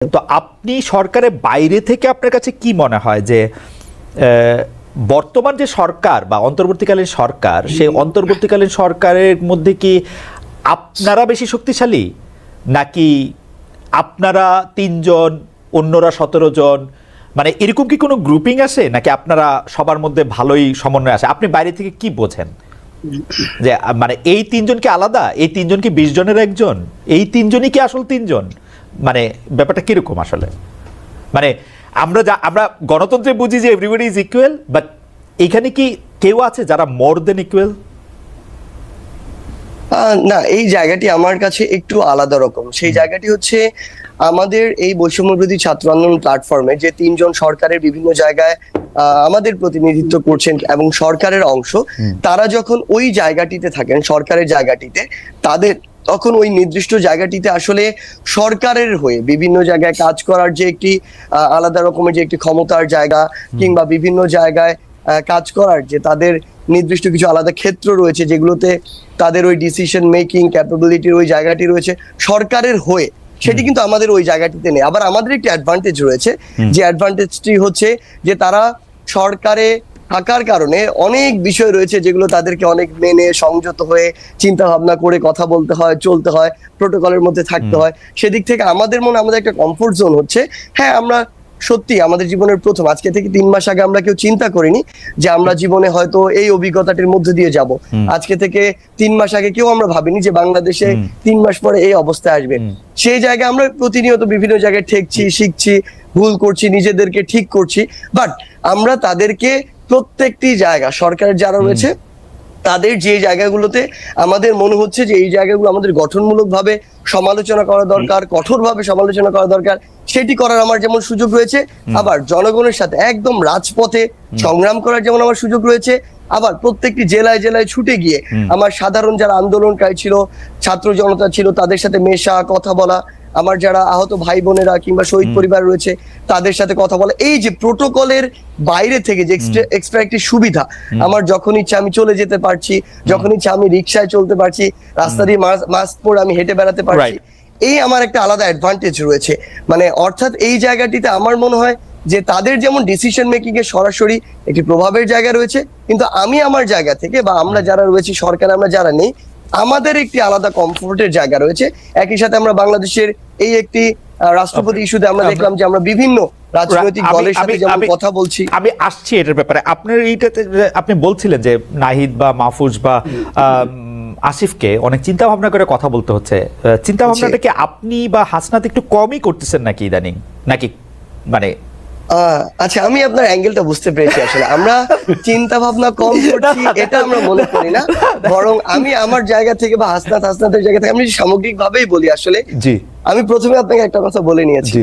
তো আপনি সরকারের বাইরে থেকে আপনার কাছে কি মনে হয় যে বর্তমান যে সরকার বা অন্তর্বর্তীকালীন সরকার, সেই অন্তর্বর্তীকালীন সরকারের মধ্যে কি আপনারা বেশি শক্তিশালী, নাকি আপনারা ৩ জন অন্যরা ১৭ জন, মানে এরকম কি কোনো গ্রুপিং আছে, নাকি আপনারা সবার মধ্যে ভালোই সমন্বয় আছে? আপনি বাইরে থেকে কি বোঝেন যে মানে এই ৩ জন কি আলাদা, এই ৩ জন কি ২০ জনের একজন, এই ৩ জনই কি আসল ৩ জন? মানে ব্যাপারটা কিরকম আসলে? মানে আমরা গণতন্ত্রে বুঝি যে এভরিবডি ইজ ইকুয়াল, বাট এখানে কি কেউ আছে যারা মোর দেন ইকুয়াল? না, এই জায়গাটি আমার কাছে একটু আলাদা রকম। সেই জায়গাটি হচ্ছে আমাদের এই বৈষম্যবিরোধী ছাত্র আন্দোলন প্ল্যাটফর্মে যে ৩ জন সরকারের বিভিন্ন জায়গায় আমাদের প্রতিনিধিত্ব করছেন এবং সরকারের অংশ, তারা যখন ওই জায়গাটিতে থাকেন, সরকারের জায়গাটিতে, তাদের তখন ওই নির্দিষ্ট জায়গাটিতে আসলে সরকারের হয়ে বিভিন্ন জায়গায় কাজ করার যে একটি আলাদা রকমের যে একটি ক্ষমতার জায়গা, কিংবা বিভিন্ন জায়গায় কাজ করার যে তাদের নির্দিষ্ট কিছু আলাদা ক্ষেত্র রয়েছে, যেগুলোতে তাদের ওই ডিসিশন মেকিং ক্যাপাবিলিটির ওই জায়গাটি রয়েছে সরকারের হয়ে, সেটি কিন্তু আমাদের ওই জায়গাটিতে নেই। আবার আমাদের একটি অ্যাডভান্টেজ রয়েছে, যে অ্যাডভান্টেজটি হচ্ছে যে তারা সরকারে থাকার কারণে অনেক বিষয় রয়েছে যেগুলো তাদেরকে অনেক মেনে সংযত হয়ে চিন্তা ভাবনা করে কথা বলতে হয়, চলতে হয়, প্রোটোকলের মধ্যে থাকতে হয়। সেদিক থেকে আমাদের মনে আমাদের একটা কমফোর্ট জোন হচ্ছে। হ্যাঁ, আমরা সত্যি আমাদের জীবনের প্রথম, আজকে থেকে ৩ মাস আগে আমরা কেউ চিন্তা করিনি যে আমরা জীবনে হয়তো এই অভিজ্ঞতাটির মধ্যে দিয়ে যাব। আজকে থেকে ৩ মাস আগে কেউ আমরা ভাবিনি যে বাংলাদেশে 3 মাস পরে এই অবস্থা আসবে। সেই জায়গায় আমরা প্রতিনিয়ত বিভিন্ন জায়গায় ঠেকছি, শিখছি, ভুল করছি, নিজেদেরকে ঠিক করছি। বাট আমরা তাদেরকে প্রত্যেকটি জায়গা সরকারের যারা রয়েছে তাদের যে জায়গাগুলোতে আমাদের মনে হচ্ছে যে এই জায়গাগুলো আমাদের গঠনমূলক ভাবে সমালোচনা করা দরকার, কঠোরভাবে সমালোচনা করা দরকার, সেটি করার আমার যেমন সুযোগ রয়েছে, আবার জনগণের সাথে একদম রাজপথে সংগ্রাম করার যেমন আমার সুযোগ রয়েছে, আবার প্রত্যেকটি জেলায় জেলায় ছুটে গিয়ে আমার সাধারণ যারা আন্দোলনকারী ছিল, ছাত্র জনতা ছিল, তাদের সাথে মেশা, কথা বলা, আমার যারা আহত ভাই বোনেরা কিংবা শহীদ পরিবার রয়েছে তাদের সাথে কথা বলা, এই যে প্রোটোকলের বাইরে থেকে যে এক্সট্রা একটি সুবিধা, আমার যখন ইচ্ছা আমি চলে যেতে পারছি, যখন ইচ্ছা আমি রিক্সায় চলতে পারছি, রাস্তা দিয়ে মাস্ক পরে আমি হেঁটে বেড়াতে পারছি, এই আমার একটা আলাদা অ্যাডভান্টেজ রয়েছে। মানে অর্থাৎ এই জায়গাটিতে আমার মনে হয় যে তাদের যেমন ডিসিশন মেকিং এর সরাসরি একটি প্রভাবের জায়গা রয়েছে, কিন্তু আমি আমার জায়গা থেকে বা আমরা যারা রয়েছি সরকার, আমরা যারা নেই, আমাদের একটি আলাদা কমফোর্টের জায়গা রয়েছে। একই সাথে আমরা বাংলাদেশের এই একটি রাষ্ট্রপতি ইস্যুতে আমরা দেখলাম যে আমরা বিভিন্ন রাজনৈতিক দলের সাথে যেমন কথা বলছি। আমি আসছি এটার ব্যাপারে। আপনার এইটাতে আপনি বলছিলেন যে নাহিদ বা মাহফুজ বা আসিফকে অনেক চিন্তা ভাবনা করে কথা বলতে হচ্ছে। চিন্তা ভাবনাটা কি আপনি বা হাসনাত একটু কমই করতেছেন নাকি ইদানিং, নাকি মানে? আচ্ছা, আমি আপনার অ্যাঙ্গেলটা বুঝতে পেরেছি। আসলে আমরা চিন্তা ভাবনা কম করছি এটা আমরা মনে করি না, বরং আমি আমার জায়গা থেকে বা হাসনাতের জায়গা থেকে আমি সামগ্রিক ভাবেই বলি। আসলে আমি প্রথমে আপনাকে একটা কথা বলে নিয়েছি,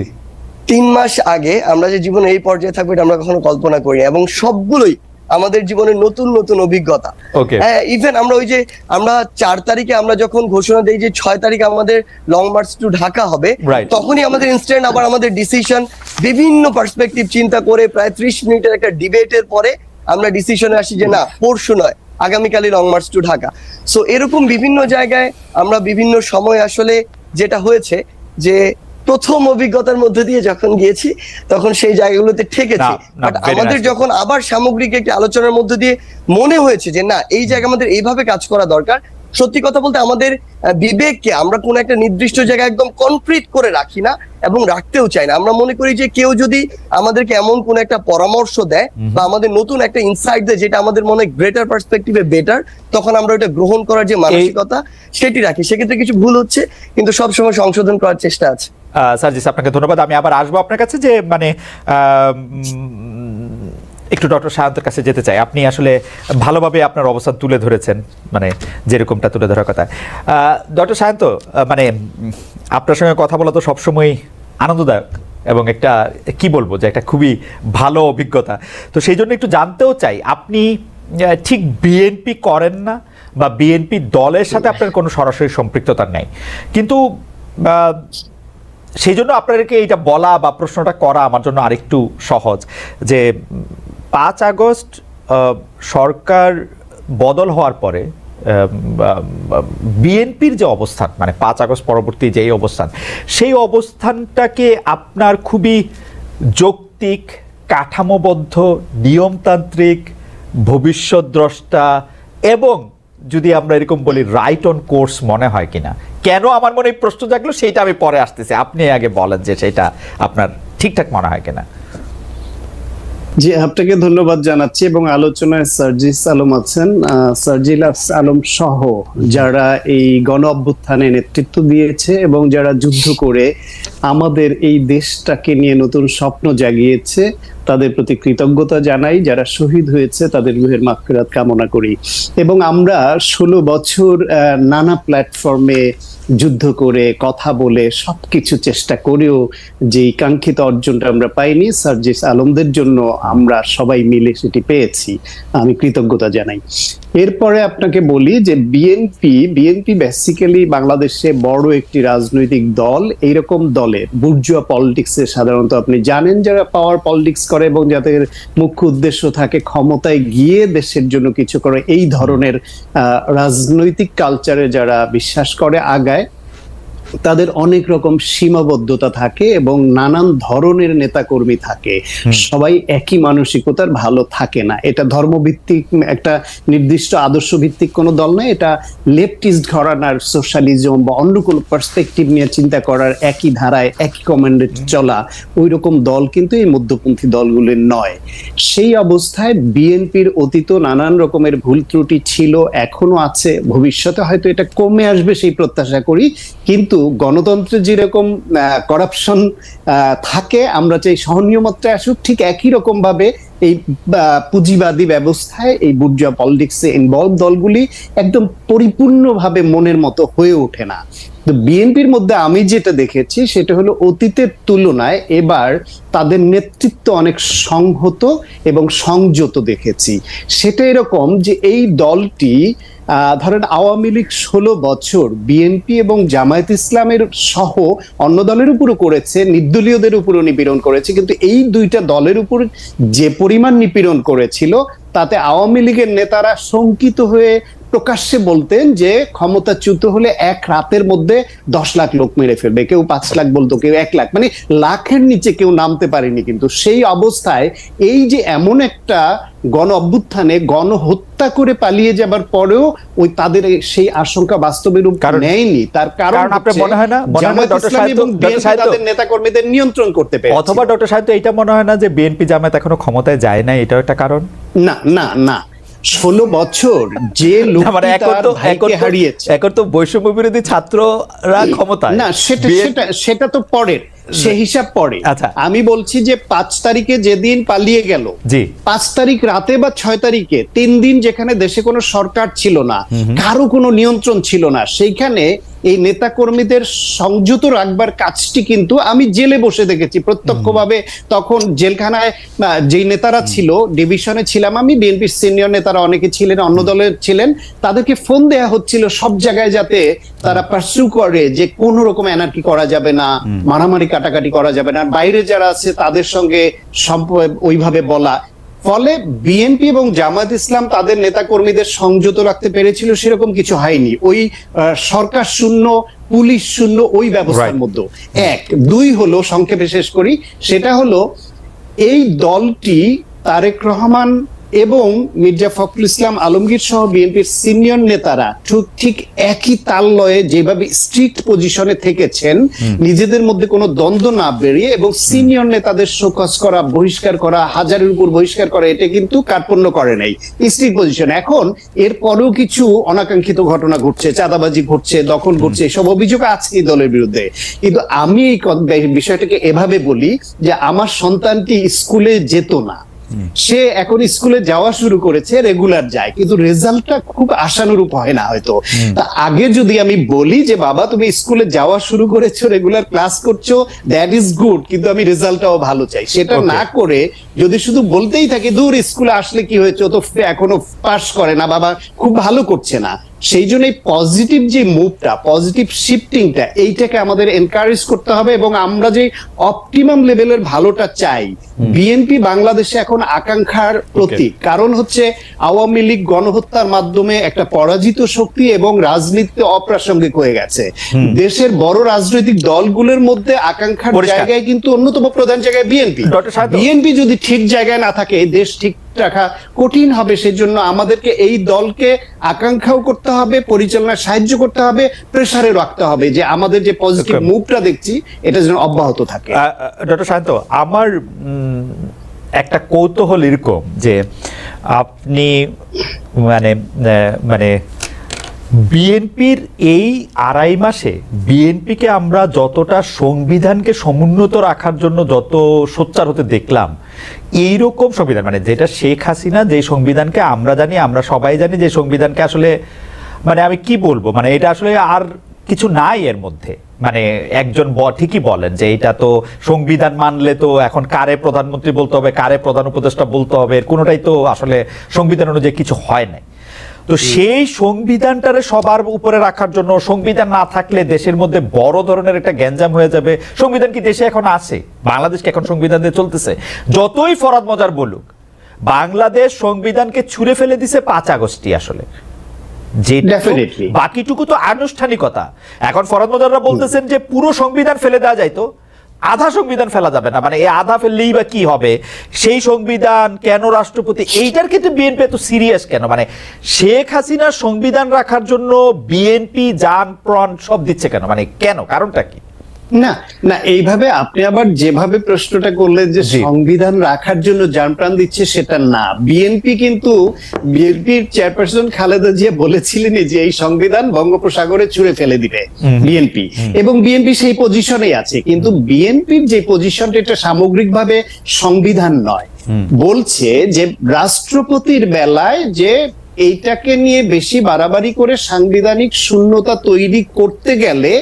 3 মাস আগে আমরা যে জীবনে এই পর্যায়ে থাকবো এটা আমরা কখনো কল্পনা করি, এবং সবগুলোই আমাদের জীবনের নতুন নতুন অভিজ্ঞতা। ইভেন আমরা ওই যে আমরা 4 তারিখে আমরা যখন ঘোষণা দিই যে 6 তারিখে আমাদের লং মার্চ টু ঢাকা হবে, তখনই আমাদের ইনস্ট্যান্ট আবার আমাদের ডিসিশন বিভিন্ন পার্সপেক্টিভ চিন্তা করে প্রায় 30 মিনিটের একটা ডিবেটের পরে আমরা ডিসিশনে আসি যে না, পরশু নয়, আগামীকালই long march to Dhaka. So এরকম বিভিন্ন জায়গায় আমরা বিভিন্ন সময় আসলে যেটা হয়েছে যে প্রথম অভিজ্ঞতার মধ্যে দিয়ে যখন গিয়েছি তখন সেই জায়গাগুলোতে ঠেকেছি। বাট আমাদের যখন আবার সামগ্রিক একটি আলোচনার মধ্যে দিয়ে মনে হয়েছে যে না, এই জায়গা আমাদের এইভাবে কাজ করা দরকার, সত্যি কথা বলতে আমাদের বিবেককে আমরা কোন একটা নির্দিষ্ট জায়গায় একদম কনক্রিট করে রাখি না এবং রাখতেও চাই না। আমরা মনে করি যে কেউ যদি আমাদেরকে এমন কোন একটা পরামর্শ দেয় বা আমাদের নতুন একটা ইনসাইট দেয় যেটা আমাদের মনে গ্রেটার পার্সপেক্টিভে বেটার, তখন আমরা ওটা গ্রহণ করার যে মানসিকতা সেটি রাখি। সেক্ষেত্রে কিছু ভুল হচ্ছে, কিন্তু সবসময় সংশোধন করার চেষ্টা আছে। সার্জিস, আপনাকে ধন্যবাদ। আমি আবার আসবো আপনার কাছে, যে মানে একটু ডক্টর সায়ন্তের কাছে যেতে চাই। আপনি আসলে ভালোভাবে আপনার অবস্থান তুলে ধরেছেন, মানে যেরকমটা তুলে ধরার কথা। ডক্টর সায়ন্ত, মানে আপনার সঙ্গে কথা বলা তো সবসময় আনন্দদায়ক এবং একটা কি বলবো যে একটা খুবই ভালো অভিজ্ঞতা। তো সেই জন্য একটু জানতেও চাই, আপনি ঠিক বিএনপি করেন না বা বিএনপি দলের সাথে আপনার কোনো সরাসরি সম্পৃক্ততা নেই, কিন্তু সেই জন্য আপনাদেরকে এইটা বলা বা প্রশ্নটা করা আমার জন্য আরেকটু সহজ, যে 5 আগস্ট সরকার বদল হওয়ার পরে বিএনপির যে অবস্থান, মানে 5 আগস্ট পরবর্তী যেই অবস্থান, সেই অবস্থানটাকে আপনার খুবই যৌক্তিক, কাঠামোবদ্ধ, নিয়মতান্ত্রিক, ভবিষ্যৎদ্রষ্টা এবং যদি আমরা এরকম বলি রাইট অন কোর্স মনে হয় কিনা? কেন আমার মনে এই প্রশ্ন জাগলো সেইটা আমি পরে আসতেছি, আপনি আগে বলেন যে সেটা আপনার ঠিকঠাক মনে হয় কিনা। জি, আপনাকে ধন্যবাদ জানাচ্ছি এবং আলোচনায় সার্জিস আলম আছেন, সার্জিস আলম সহ যারা এই গণ অভ্যুত্থানে নেতৃত্ব দিয়েছে এবং যারা যুদ্ধ করে আমাদের এই দেশটাকে নিয়ে নতুন স্বপ্ন জাগিয়েছে, তাদের প্রতি কৃতজ্ঞতা জানাই। যারা শহীদ হয়েছে তাদের রুহের মাগফিরাত কামনা করি। এবং আমরা 16 বছর নানা প্ল্যাটফর্মে যুদ্ধ করে, কথা বলে, সবকিছু চেষ্টা করেও যেই কাঙ্ক্ষিত অর্জনটা আমরা পাইনি, সার্জিস আলমদের জন্য আমরা সবাই মিলে সেটি পেয়েছি, আমি কৃতজ্ঞতা জানাই। এরপরে আপনাকে বলি যে বিএনপি বেসিক্যালি বাংলাদেশে বড় একটি রাজনৈতিক দল। এইরকম দলে বুর্জুয়া পলিটিক্সে সাধারণত আপনি জানেন যারা পাওয়ার পলিটিক্স করে এবং যাদের মুখ্য উদ্দেশ্য থাকে ক্ষমতায় গিয়ে দেশের জন্য কিছু করে, এই ধরনের রাজনৈতিক কালচারে যারা বিশ্বাস করে আগায়, তাদের অনেক রকম সীমাবদ্ধতা থাকে এবং নানান ধরনের নেতাকর্মী থাকে, সবাই একই মানসিকতার ভালো থাকে না। এটা ধর্মভিত্তিক একটা নির্দিষ্ট আদর্শ ভিত্তিক কোনো দল নয়, এটা লেফটিস্ট ঘরানার সোশ্যালিজম বা অন্য কোনো পার্সপেক্টিভ নিয়ে চিন্তা করার, একই ধারায় একই কমান্ডে চলা ওই রকম দল কিন্তু এই মধ্যপন্থী দলগুলির নয়। সেই অবস্থায় বিএনপির অতীত নানান রকমের ভুল ত্রুটি ছিল, এখনো আছে, ভবিষ্যতে হয়তো এটা কমে আসবে সেই প্রত্যাশা করি। কিন্তু গণতন্ত্রে যেরকম করাপশন থাকে, আমরা চাই সহনীয় মাত্রায় আসুক, ঠিক একই রকম ভাবে এই পুঁজিবাদী ব্যবস্থায় এই বুর্জুয়া পলিটিক্সে ইনভলভ দলগুলি একদম পরিপূর্ণভাবে মনের মতো হয়ে ওঠে না। তো বিএনপির মধ্যে আমি যেটা দেখেছি সেটা হলো অতীতের তুলনায় এবার তাদের নেতৃত্ব অনেক সংহত এবং সংযত দেখেছি। সেটা এরকম যে এই দলটি ধরেন আওয়ামী লীগ 16 বছর বিএনপি এবং জামায়াত ইসলামের সহ অন্য দলের উপরও করেছে, নির্দলীয়দের উপরও নিপীড়ন করেছে, কিন্তু এই দুইটা দলের উপর যে পরিমাণ নিপীড়ন করেছিল তাতে আওয়ামী লীগের নেতারা শঙ্কিত হয়ে প্রকাশ্যে বলতেন যে ক্ষমতাচ্যুত হলে এক রাতের মধ্যে 10 লাখ লোক মেরে ফেলবে, কেউ 5 লাখ বলতো, কেউ 1 লাখ, মানে লাখের নিচে কেউ নামতে পারেনি। কিন্তু সেই অবস্থায় এই যে এমন একটা গণ অভ্যুত্থানে গণহত্যা করে পালিয়ে যাবার পরেও ওই তাদের সেই আশঙ্কা বাস্তবে রূপ নেয়নি। তার কারণ আপনার মনে হয় না তাদের নেতা কর্মীদের নিয়ন্ত্রণ করতে পেরেছে? অথবা ডক্টর সাহেব, এটা মনে হয় না যে বিএনপি জামায়াত এখনো ক্ষমতায় যায় না, এটাও একটা কারণ? না না না, 16 বছর যে লোককে হারিয়েছে, এখন তো বৈষম্য বিরোধী ছাত্ররা ক্ষমতায় না, সেটা তো পরের, সে হিসাব পরে। আমি বলছি যে 5 তারিখে যেদিন পালিয়ে গেল, 5 তারিখ রাতে বা 6 তারিখে 3 দিন যেখানে দেশে কোনো সরকার ছিল না, কারো কোনো নিয়ন্ত্রণ ছিল না, সেইখানে এই নেতা কর্মীদের সংযত রাখবার কাজটি কিন্তু আমি জেলে বসে দেখেছি প্রত্যক্ষভাবে। তখন জেলখানায় যেই নেতারা ছিল, ডিভিশনে ছিলাম আমি, বিএনপির সিনিয়র নেতারা অনেকে ছিলেন, অন্য দলের ছিলেন, তাদেরকে ফোন দেয়া হচ্ছিল সব জায়গায় যাতে তারা পার্সু করে যে কোনো রকম অ্যানার্কি করা যাবে না, মারামারি কাটাকাটি করা যাবে না, বাইরে যারা আছে তাদের সঙ্গে ওইভাবে বলা। ফলে বিএনপি এবং জামায়াত ইসলাম তাদের নেতা কর্মীদের সংযত রাখতে পেরেছিল, সেরকম কিছু হয়নি। ওই সরকার শূন্য, পুলিশ শূন্য ওই ব্যবস্থার মধ্যে। 1 2 হলো, সংক্ষেপে শেষ করি, সেটা হলো এই দলটি তারেক রহমান এবং মির্জা ফখরুল ইসলাম আলমগীর সহ বিএনপির সিনিয়র নেতারা ঠিক একই তাল লয়ে যেভাবে স্ট্রিক্ট পজিশনে থেকেছেন, নিজেদের মধ্যে কোনো দ্বন্দ্ব না বেরিয়ে, এবং সিনিয়র নেতাদের শোকজ করা, বহিষ্কার করা, হাজারের উপর বহিষ্কার করা, এটা কিন্তু কার্পণ্য করে নাই, স্ট্রিক্ট পজিশন। এখন এর পরেও কিছু অনাকাঙ্ক্ষিত ঘটনা ঘটছে, চাঁদাবাজি ঘটছে, দখল ঘটছে, এসব অভিযোগ আছে এই দলের বিরুদ্ধে। কিন্তু আমি এই বিষয়টাকে এভাবে বলি যে আমার সন্তানটি স্কুলে যেত না, সে এখন স্কুলে যাওয়া শুরু করেছে, রেগুলার যায়, কিন্তু রেজাল্টটা খুব আশানুরূপ হয় না হয়তো। আগে যদি আমি বলি যে বাবা তুমি স্কুলে যাওয়া শুরু করেছো, রেগুলার ক্লাস করছো, দ্যাট ইজ গুড, কিন্তু আমি রেজাল্টটাও ভালো চাই, সেটা না করে যদি শুধু বলতেই থাকে দূর স্কুলে আসলে কি হয়েছে, তো এখনো পাস করে না, বাবা খুব ভালো করছে না, সেই জন্য এই পজিটিভ যে মুভটা, পজিটিভ শিফটিংটা, এইটাকে আমাদের এনকারেজ করতে হবে। এবং আমরা যে অপটিমাম লেভেলের ভালোটা চাই, বিএনপি বাংলাদেশে এখন আকাঙ্ক্ষার প্রতীক। কারণ হচ্ছে আওয়ামী লীগ গণহত্যার মাধ্যমে একটা পরাজিত শক্তি এবং রাজনীতিতে অপ্রাসঙ্গিক হয়ে গেছে। দেশের বড় রাজনৈতিক দলগুলোর মধ্যে আকাঙ্ক্ষার জায়গায় কিন্তু অন্যতম প্রধান জায়গায় বিএনপি। বিএনপি যদি ঠিক জায়গায় না থাকে, দেশ ঠিক রাখা কঠিন হবে। সেজন্য আমাদেরকে এই দলকে আকাঙ্ক্ষাও করতে হবে, পরিচালনায় সাহায্য করতে হবে, প্রেসারে রাখতে হবে যে আমাদের যে পজিটিভ মুভটা দেখছি এটা যেন অব্যাহত থাকে। ডক্টর শান্ত, আমার একটা কৌতূহল এরকম যে আপনি মানে বিএনপির এই আড়াই মাসে বিএনপিকে আমরা যতটা সংবিধানকে সমুন্নত রাখার জন্য যত সোচ্চার হতে দেখলাম, এইরকম সংবিধান মানে যেটা শেখ হাসিনা যে সংবিধানকে আমরা জানি, আমরা সবাই জানি যে সংবিধানকে আসলে মানে আমি কি বলবো, মানে এটা আসলে আর কিছু নাই এর মধ্যে। মানে একজন ঠিকই বলেন যে এটা তো সংবিধান মানলে তো এখন কারে প্রধানমন্ত্রী বলতে হবে, কারে প্রধান উপদেষ্টা বলতে হবে, এর কোনোটাই তো আসলে সংবিধান অনুযায়ী কিছু হয় নাই। তো সেই সংবিধানটারে সবার উপরে রাখার জন্য, সংবিধান না থাকলে দেশের মধ্যে বড় ধরনের একটা গ্যাঞ্জাম হয়ে যাবে। সংবিধান কি দেশে এখন আছে? বাংলাদেশকে এখন সংবিধান দিয়ে চলতেছে। যতই ফরহাদ মজার বলুক, বাংলাদেশ সংবিধানকে ছুঁড়ে ফেলে দিছে 5 আগস্টই আসলে, যে বাকিটুকু তো আনুষ্ঠানিকতা। এখন ফরহাদ মজাররা বলতেছেন যে পুরো সংবিধান ফেলে দেওয়া যায়, তো আধা সংবিধান ফেলা যাবে না, মানে এই আধা ফেললেই বা কি হবে? সেই সংবিধান কেন রাষ্ট্রপতি, এইটার ক্ষেত্রে বিএনপি এত সিরিয়াস কেন? মানে শেখ হাসিনার সংবিধান রাখার জন্য বিএনপি জান প্রাণ সব দিচ্ছে কেন? মানে কেন, কারণটা কি? না না, এইভাবে আপনি আবার যেভাবে প্রশ্নটা করলেন যে সংবিধান রাখার জন্য জান প্রাণ দিচ্ছে, সেটা না। বিএনপি কিন্তু, বিএনপির চেয়ারপারসন খালেদা জিয়া বলেছিলেন যে এই সংবিধান বঙ্গোপসাগরে ছুঁড়ে ফেলে দিবে বিএনপি, এবং বিএনপি সেই পজিশনেই আছে। কিন্তু বিএনপির যে পজিশনটা, এটা সামগ্রিকভাবে সংবিধান নয়, বলছে যে রাষ্ট্রপতির বেলায় যে এইটাকে নিয়ে বেশি বাড়াবাড়ি করে সাংবিধানিক শূন্যতা তৈরি করতে গেলে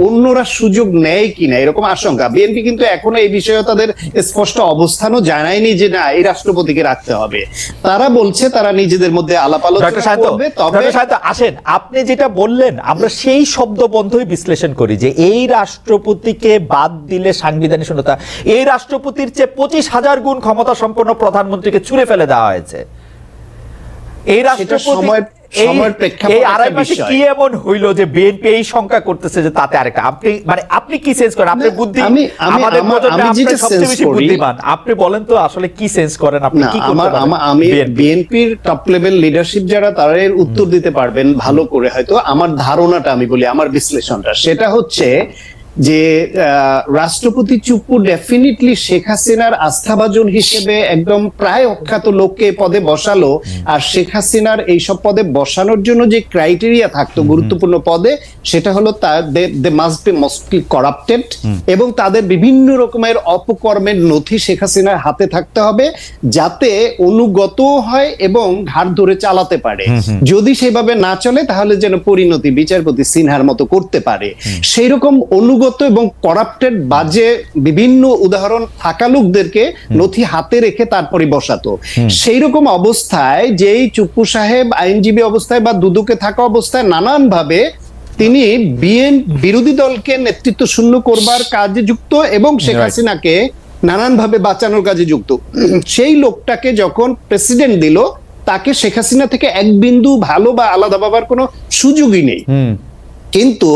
অন্যরা সুযোগ নেয় কিনা, এরকম আশঙ্কা। বিএনপি কিন্তু এখনো এই বিষয়ে তাদের স্পষ্ট অবস্থানও জানায়নি যে না, এই রাষ্ট্রপতিকে রাখতে হবে। তারা বলছে তারা নিজেদের মধ্যে আলাপ আলোচনা করবে। তবে আসেন, আপনি যেটা বললেন আমরা সেই শব্দবন্ধই বিশ্লেষণ করি যে এই রাষ্ট্রপতিকে বাদ দিলে সাংবিধানিক শূন্যতা, এই রাষ্ট্রপতির চেয়ে 25,000 গুণ ক্ষমতা সম্পন্ন প্রধানমন্ত্রীকে ছুঁড়ে ফেলে দেওয়া হয়েছে। এই আড়াই মাসে কি এমন হইল যে বিএনপি এই সংখ্যা করতেছে যে তাতে আরেকটা? আপনি কি সেন্স করেন? আপনার বুদ্ধি আমাদের সবচেয়ে বেশি বুদ্ধিমান, আপনি বলেন তো আসলে কি সেন্স করেন আপনি? আমি বিএনপির টপ লেভেল লিডারশিপ যারা, তারা এর উত্তর দিতে পারবেন ভালো করে। হয়তো আমার ধারণাটা আমি বলি, আমার বিশ্লেষণটা সেটা হচ্ছে যে রাষ্ট্রপতি চুপ্পু ডেফিনেটলি শেখ হাসিনার আস্থাভাজন হিসেবে একদম প্রায় অখ্যাত লোককে পদে বসালো। আর শেখ হাসিনার এইসব পদে বসানোর জন্য যে ক্রাইটেরিয়া থাকতো গুরুত্বপূর্ণ পদে, সেটা হলো they must be mostly corrupted, এবং তাদের বিভিন্ন রকমের অপকর্মের নথি শেখ হাসিনার হাতে থাকতে হবে, যাতে অনুগত হয় এবং ঘাড় ধরে চালাতে পারে। যদি সেভাবে না চলে তাহলে যেন পরিণতি বিচারপতি সিনহার মতো করতে পারে। সেই রকম অনুগত এবং করাপ্টেড বাজে বিভিন্ন উদাহরণ থাকা লোকদেরকে নথি হাতে রেখে তারপরে বসাতো। সেই রকম অবস্থায় যেই চুপ্পু সাহেব আইনজীবী অবস্থায় বা দুদকে থাকা অবস্থায় নানান ভাবে তিনি বিরোধী দলকে নেতৃত্ব শূন্য করবার কাজে যুক্ত এবং শেখ হাসিনাকে নানান ভাবে বাঁচানোর কাজে যুক্ত, সেই লোকটাকে যখন প্রেসিডেন্ট দিল, তাকে শেখ হাসিনা থেকে এক বিন্দু ভালো বা আলাদা ভাবার কোনো সুযোগই নেই। কিন্তু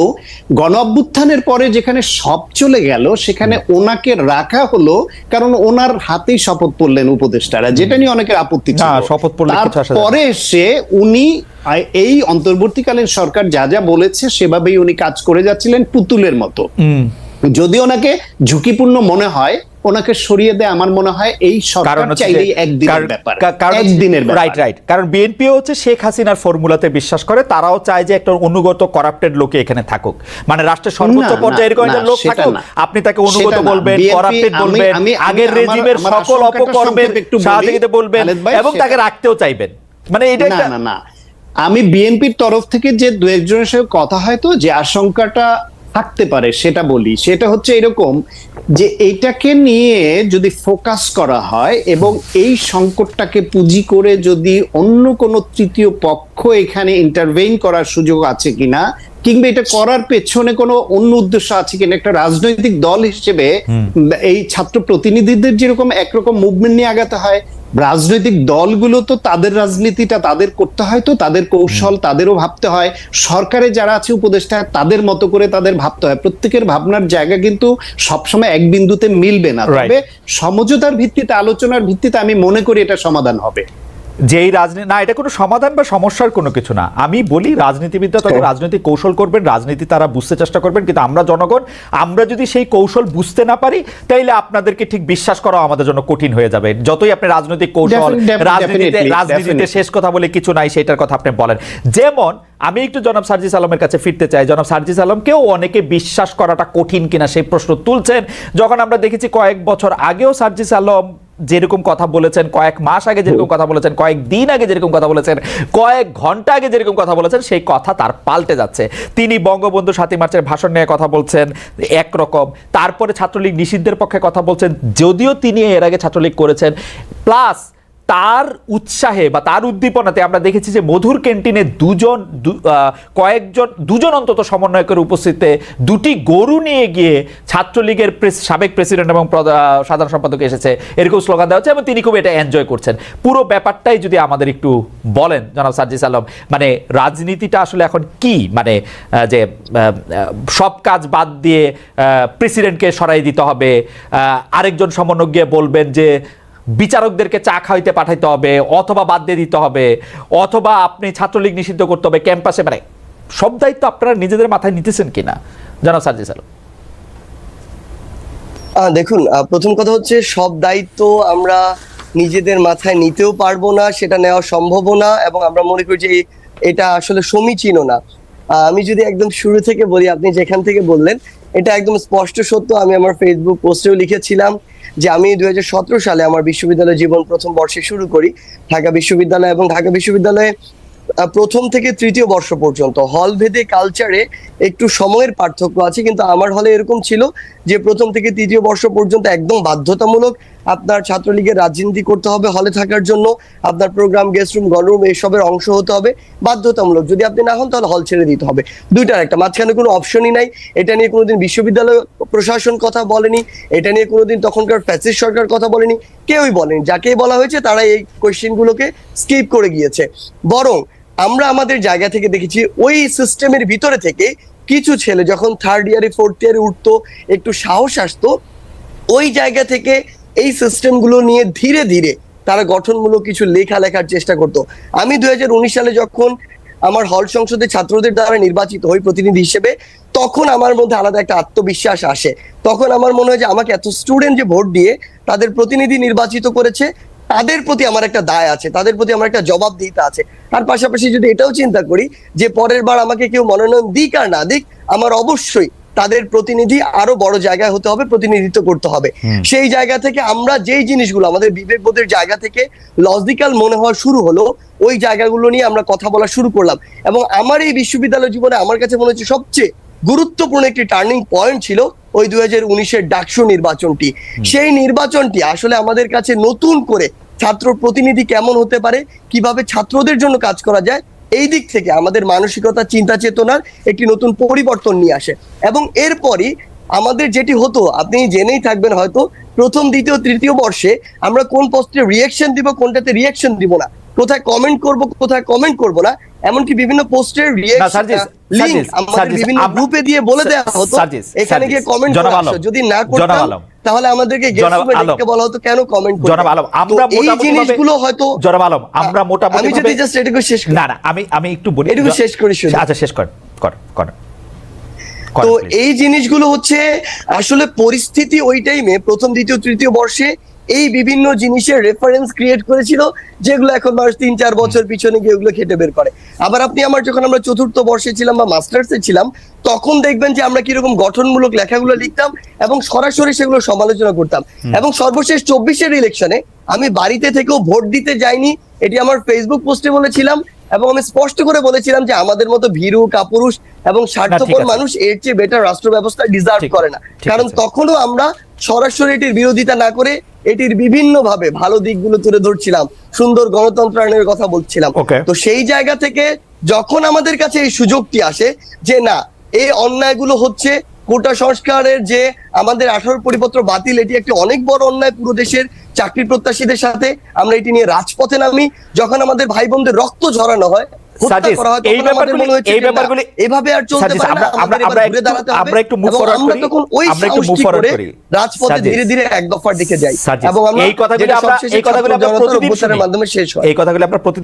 গণ অভ্যুত্থানের পরে যেখানে সব চলে গেল, সেখানে ওনাকে রাখা হলো কারণ ওনার হাতেই শপথ পড়লেন উপদেষ্টারা, যেটা নিয়ে অনেকের আপত্তি ছিল। তারপরে সে উনি এই অন্তর্বর্তীকালীন সরকার যা যা বলেছে সেভাবেই উনি কাজ করে যাচ্ছিলেন পুতুলের মতো। যদি ওনাকে ঝুঁকিপূর্ণ মনে হয়, ওনাকে সরিয়ে দেয় আমার মনে হয় এই সরকার চাইলেই একদিনের ব্যাপার, একদিনের ব্যাপার। রাইট। কারণ বিএনপি হচ্ছে শেখ হাসিনার ফর্মুলাতে বিশ্বাস করে, তারাও চায় যে একটা অনুগত করাপ্টেড লোক এখানে থাকুক, মানে রাষ্ট্রের সর্বোচ্চ পর্যায়ে এরকম একটা লোক থাকুক, আপনি তাকে অনুগত বলবেন, করাপ্টেড বলবেন, আগের রেজিমের সকল অপকর্মের সহযোগিতা বলবেন এবং তাকে রাখতেও চাইবেন। মানে এটা না, আমি বিএনপির তরফ থেকে যে দু একজনের সাথে কথা হয় তো, যে আশঙ্কাটা থাকতে পারে সেটা বলি। সেটা হচ্ছে এরকম যে এইটাকে নিয়ে যদি ফোকাস করা হয় এবং এই সংকটটাকে পুঁজি করে যদি অন্য কোনো তৃতীয় পক্ষ এখানে ইন্টারভেইন করার সুযোগ আছে কিনা, কিংবা এটা করার পেছনে কোনো অন্য উদ্দেশ্য আছে কিনা, একটা রাজনৈতিক দল হিসেবে এই ছাত্র প্রতিনিধিদের যেরকম একরকম মুভমেন্ট নিয়ে আগাতে হয়, রাজনৈতিক দলগুলো তো তাদের রাজনীতিটা তাদের করতে হয়, তো তাদের কৌশল তাদেরও ভাবতে হয়, সরকারে যারা আছে উপদেষ্টা তাদের মতো করে তাদের ভাবতে হয়। প্রত্যেকের ভাবনার জায়গা কিন্তু সবসময় এক বিন্দুতে মিলবে না, তবে সমঝোতার ভিত্তিতে, আলোচনার ভিত্তিতে আমি মনে করি এটা সমাধান হবে। যেই রাজনীতি না, এটা কোনো সমাধান বা সমস্যার কোনো কিছু না। আমি বলি রাজনীতিবিদরা তখন রাজনৈতিক কৌশল করবেন, রাজনীতি তারা বুঝতে চেষ্টা করবেন, কিন্তু আমরা জনগণ, আমরা যদি সেই কৌশল বুঝতে না পারি তাইলে আপনাদেরকে ঠিক বিশ্বাস করা আমাদের জন্য কঠিন হয়ে যাবে। যতই আপনি রাজনৈতিক কৌশল, রাজনীতিতে শেষ কথা বলে কিছু নাই সেটার কথা আপনি বলেন। যেমন আমি একটু জনাব সার্জিস আলমের কাছে ফিরতে চাই। জনাব সার্জিস আলমকেও অনেকে বিশ্বাস করাটা কঠিন কিনা সেই প্রশ্ন তুলছেন, যখন আমরা দেখেছি কয়েক বছর আগেও সার্জিস আলম যেরকম কথা বলেছেন, কয়েক মাস আগে যেরকম কথা বলেছেন, কয়েক দিন আগে যেরকম কথা বলেছেন, কয়েক ঘন্টা আগে যেরকম কথা বলেছেন, সেই কথা তার পাল্টে যাচ্ছে। তিনি বঙ্গবন্ধু 7 মার্চের ভাষণ নিয়ে কথা বলছেন একরকম, তারপরে ছাত্রলীগ নিষিদ্ধের পক্ষে কথা বলছেন, যদিও তিনি এর আগে ছাত্রলীগ করেছেন। প্লাস তার উৎসাহে বা তার উদ্দীপনাতে আমরা দেখেছি যে মধুর ক্যান্টিনে দুজন অন্তত সমন্বয়কের উপস্থিতিতে 2টি গরু নিয়ে গিয়ে ছাত্রলীগের সাবেক প্রেসিডেন্ট এবং সাধারণ সম্পাদক এসেছে, এরকম স্লোগান দেওয়া হচ্ছে এবং তিনি খুব এটা এনজয় করছেন। পুরো ব্যাপারটাই যদি আমাদের একটু বলেন জনাব সার্জিস আলম, মানে রাজনীতিটা আসলে এখন কি, মানে যে সব কাজ বাদ দিয়ে প্রেসিডেন্টকে সরাই দিতে হবে, আরেকজন সমন্বয়ক গিয়ে বলবেন যে বিচারকদেরকে চা খাইতে পাঠাইতে হবে, অথবা বাদ দিয়ে দিতে হবে, অথবা আপনি ছাত্রলীগ নিষিদ্ধ করতে হবে ক্যাম্পাসে, মানে সব দায়িত্ব আপনারা নিজেদের মাথায় নিতেছেন কিনা জনাব সার্জিস আলম? দেখুন, প্রথম কথা হচ্ছে সব দায়িত্ব আমরা নিজেদের মাথায় নিতেও পারবো না, সেটা নেওয়া সম্ভবও না, এবং আমরা মনে করি যে এটা আসলে সমীচীনও না। আমি যদি একদম শুরু থেকে বলি, আপনি যেখান থেকে বললেন এটা একদম স্পষ্ট সত্য। আমি আমার ফেসবুক পোস্টেও লিখেছিলাম যে আমি 2017 সালে আমার বিশ্ববিদ্যালয় জীবন প্রথম বর্ষে শুরু করি ঢাকা বিশ্ববিদ্যালয়, এবং ঢাকা বিশ্ববিদ্যালয়ে প্রথম থেকে তৃতীয় বর্ষ পর্যন্ত হল ভেদে কালচারে একটু সময়ের পার্থক্য আছে, কিন্তু আমার হলে এরকম ছিল যে প্রথম থেকে তৃতীয় বর্ষ পর্যন্ত একদম বাধ্যতামূলক আপনার ছাত্রলীগের রাজনীতি করতে হবে হলে থাকার জন্য, আপনার প্রোগ্রাম, গেস্ট রুম, গণরুম এসবের অংশ হতে হবে, বাধ্যতামূলক। যদি আপনি না হন তাহলে হল ছেড়ে দিতে হবে। দুইটার একটা, মাঝখানে কোনো অপশনই নাই। এটা নিয়ে কোনোদিন বিশ্ববিদ্যালয় প্রশাসন কথা বলেনি, এটা নিয়ে কোনোদিন তখনকার ফ্যাসিস্ট সরকার কথা বলেনি, কেউই বলেনি। যাকে বলা হয়েছে তারা এই কোয়েশ্চেনগুলোকে স্কিপ করে গিয়েছে। বরং আমরা আমাদের জায়গা থেকে দেখেছি ওই সিস্টেমের ভিতরে থেকে কিছু ছেলে যখন 3rd ইয়ারে 4th ইয়ারে উঠতো, একটু সাহস আসতো, ওই জায়গা থেকে এই সিস্টেমগুলো নিয়ে ধীরে ধীরে তারা গঠনমূলক কিছু লেখার চেষ্টা করতো। আমি 2019 সালে যখন আমার হল সংসদে ছাত্রদের দ্বারা নির্বাচিত হই প্রতিনিধি হিসেবে, তখন আমার মধ্যে আলাদা একটা আত্মবিশ্বাস আসে। তখন আমার মনে হয় যে আমাকে এত স্টুডেন্ট যে ভোট দিয়ে তাদের প্রতিনিধি নির্বাচিত করেছে, তাদের প্রতি আমার একটা দায় আছে, তাদের প্রতি আমার একটা জবাবদিহিতা আছে। আর পাশাপাশি যদি এটাও চিন্তা করি যে পরের বার আমাকে কেউ মনোনয়ন দিক আর না দিক, আমার অবশ্যই তাদের প্রতিনিধি আরো বড় জায়গায় হতে হবে, প্রতিনিধিত্ব করতে হবে। সেই জায়গা থেকে আমরা যেই জিনিসগুলো আমাদের বিবেকবোধের জায়গা থেকে লজিক্যাল মনে হওয়া শুরু হলো, ওই জায়গাগুলো নিয়ে আমরা কথা বলা শুরু করলাম। এবং আমার এই বিশ্ববিদ্যালয় জীবনে আমার কাছে মনে হচ্ছে সবচেয়ে গুরুত্বপূর্ণ একটি টার্নিং পয়েন্ট ছিল ওই 2019-এর ডাকসু নির্বাচনটি। সেই নির্বাচনটি আসলে আমাদের কাছে নতুন করে ছাত্র প্রতিনিধি কেমন হতে পারে, কিভাবে ছাত্রদের জন্য কাজ করা যায়, এই দিক থেকে আমাদের মানসিকতা, চিন্তা চেতনার একটি নতুন পরিবর্তন নিয়ে আসে। এবং এরপরই আমাদের যেটি হতো, আপনি জেনেই থাকবেন হয়তো, প্রথম, দ্বিতীয়, তৃতীয় বর্ষে আমরা কোন পোস্টে রিঅ্যাকশন দিব, কোনটাতে রিঅ্যাকশন দিব না, কোথায় কমেন্ট করব, কোথায় কমেন্ট করব না, এমনকি বিভিন্ন পোস্টের রিঅ্যাকশন লিংক আমাদের বিভিন্ন গ্রুপে দিয়ে বলে দেওয়া হতো এখানে গিয়ে কমেন্ট করে আসো। যদি না করতাম তাহলে আমাদেরকে গেস্ট রুমে ডেকে বলা হতো কেন কমেন্ট করতে। জনাব আলম, আমরা এই জিনিসগুলো হয়তো, জনাব আলম, আমরা মোটামুটি, আমি যদি জাস্ট এটুকু শেষ করি, না আমি একটু বলি, এটুকু শেষ করি। আচ্ছা, শেষ কর। তো এই জিনিসগুলো হচ্ছে আসলে পরিস্থিতি ওই টাইমে প্রথম, দ্বিতীয়, তৃতীয় বর্ষে এই বিভিন্ন জিনিসের রেফারেন্স ক্রিয়েট করেছিল, যেগুলো এখন মানুষ 3-4 বছর পিছনে গিয়ে ওগুলো খেটে বের করে। আবার আপনি যখন আমরা চতুর্থ বর্ষে ছিলাম বা মাস্টার্সে ছিলাম, তখন দেখবেন যে আমরা কিরকম গঠনমূলক লেখাগুলো লিখতাম এবং সরাসরি সেগুলো সমালোচনা করতাম। এবং সর্বশেষ 24-এর ইলেকশনে আমি বাড়িতে থেকেও ভোট দিতে যাইনি, এটি আমার ফেসবুক পোস্টে বলেছিলাম, এবং আমি স্পষ্ট করে বলেছিলাম যে আমাদের মতো ভীরু কাপুরুষ এবং স্বার্থপর আছে। মানুষ এর চেয়ে বেটার রাষ্ট্র ব্যবস্থা ডিজার্ভ ঠিক- করে না। ঠিক কারণ আছে। তখনও আমরা সরাসরি এটির বিরোধিতা না করে এটির বিভিন্ন ভাবে ভালো দিকগুলো তুলে ধরছিলাম, সুন্দর গণতন্ত্রায়নের কথা বলছিলাম। Okay. তো সেই জায়গা থেকে যখন আমাদের কাছে এই সুযোগটি আসে যে না, এই অন্যায়গুলো হচ্ছে, কোটা সংস্কারের যে আমাদের 18 পরিপত্র বাতিল, এটি একটি অনেক বড় অন্যায় পুরো দেশের চাকরি প্রত্যাশীদের সাথে, আমরা এটি নিয়ে রাজপথে নামি, যখন আমাদের ভাই বোনদের রক্ত ঝরানো হয়, হত্যা সাজিদ, করা হয়, এই তখন আমাদের মনে হয়েছে যে না, ব্যাপারগুলি এভাবে আর চলতে সাজিদ, পারে না, আমাদের এবার ঘুরে দাঁড়াতে হবে। আমরা একটু মুভ এবং ফরওয়ার্ড আমরা করি, তখন ওই আমরা একটু মুভ সাহসটি ফরওয়ার্ড করে করি। রাজপথে সাজিদ, ধীরে ধীরে এক দফার দিকে যাই সাজিদ, এবং আমরা এই কথাগুলি যেটা আমরা সবশেষে এই কথাগুলি ছাত্র আমরা জনতার প্রতিদিন অভ্যুত্থানের শুনি। মাধ্যমে শেষ হয়। এই কথাগুলি আমরা প্রতিদিন